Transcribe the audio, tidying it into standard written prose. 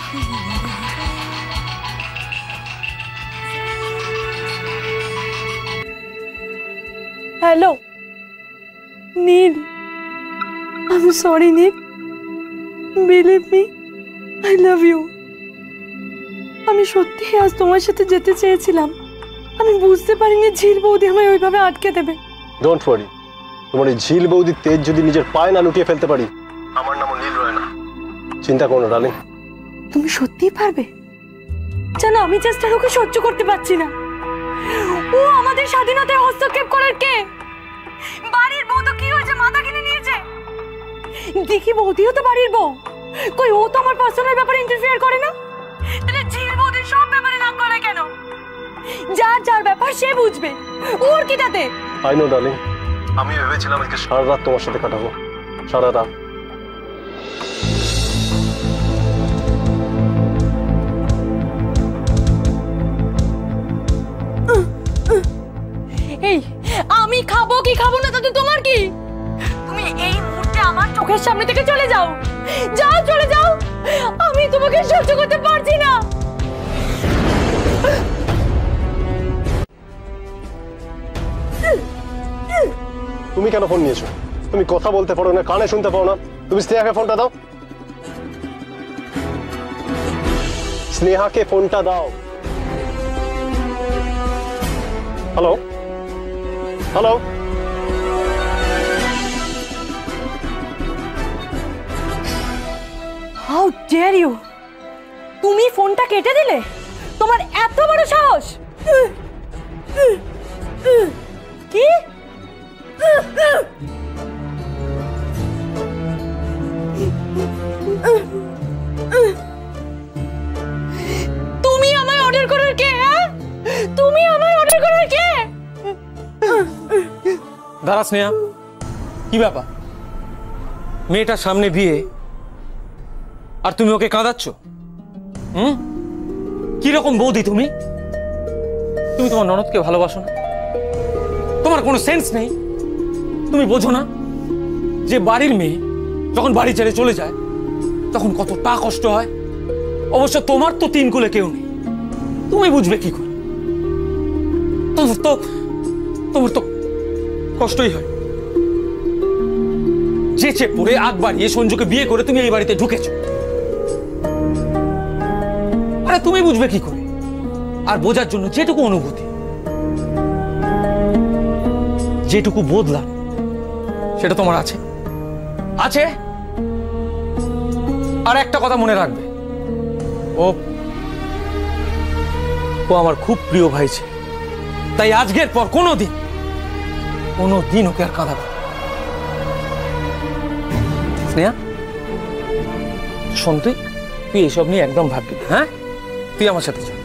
Hello Neel, I am sorry Neel, believe me, I love you. আমি সত্যি আজ তোমার সাথে যেতে চেয়েছিলাম, আমি বুঝতে পারিনি ঝিল বৌদি আমায় ওইভাবে আটকে দেবে। ডোন্ট ওয়ারি, তোমার এই ঝিল বৌদির তেজ যদি নিজের পায়ে না লুটিয়ে ফেলতে পারি, আমার নামও নীল রয় না। চিন্তা করো না ডার্লিং। তুমি সত্যিই পারবে? জানো আমি জাস্ট আর ওকে সহ্য করতে পারছি না। ও আমাদের স্বাধীনতায় হস্তক্ষেপ করার কে? বাড়ির বউ তো কি হয়েছে, মাথা কিনে নিয়েছে। দেখি বৌদিও তো বাড়ির বউ, কই ও তো আমার পার্সোনাল ব্যাপারে ইন্টারফেয়ার করে না। তাহলে ঝিল বৌদির সব ব্যাপারে নাক গলায় কেন? যার যার ব্যাপার সে বুঝবে, ওর কি তাতে? আই নো ডার্লিং, আমি ভেবেছিলাম আজকে সারা রাত তোমার সাথে কাটাবো, সারা রাত। এই আমি খাবো কি খাবো না তাতে তোমার কি? তুমি এই মুহূর্তে আমার চোখের সামনে থেকে চলে যাও, যাও চলে যাও, আমি তোমাকে সহ্য করতে পারছি না। তুমি কেন ফোন নিয়েছো? তুমি কথা বলতে পারো না, কানে শুনতে পাও না? তুমি স্নেহাকে ফোনটা দাও, স্নেহাকে ফোনটা দাও। Hello hello, how dare you! তুমি ফোনটা কেটে দিলে? তোমার এত বড় সাহস! কি? তুমি আমায় অর্ডার করার কে? তুমি আমায় অর্ডার করার কে? দাঁড়া স্নেহা, কি ব্যাপার? মেয়েটার সামনে বিয়ে আর তুমি ওকে কাঁদাচ্ছ? কিরকম বৌদি তুমি? তুমি তোমার ননদকে ভালোবাসো না? তোমার কোনো সেন্স নেই? তুমি বোঝো না যে বাড়ির মেয়ে যখন বাড়ি ছেড়ে চলে যায় তখন কতটা কষ্ট হয়? অবশ্য তোমার তো তিন কুলে কেউ নেই, তুমি বুঝবে কি করে? তোমার তো কষ্টই হয়। যেচে পড়ে আগ বাড়িয়ে সঞ্জুকে বিয়ে করে তুমি এই বাড়িতে ঢুকেছো, আরে তুমি বুঝবে কি করে? আর বোঝার জন্য যেটুকু অনুভূতি, যেটুকু বদলা, সেটা তোমার আছে আছে। আর একটা কথা মনে রাখবে, ও আমার খুব প্রিয় ভাই ছিল, তাই আজকের পর কোনোদিন ওকে আর কাঁদাবে। স্নেহা শোন, তুই এসব নিয়ে একদম ভাববি, হ্যাঁ? তুই আমার সাথে চল।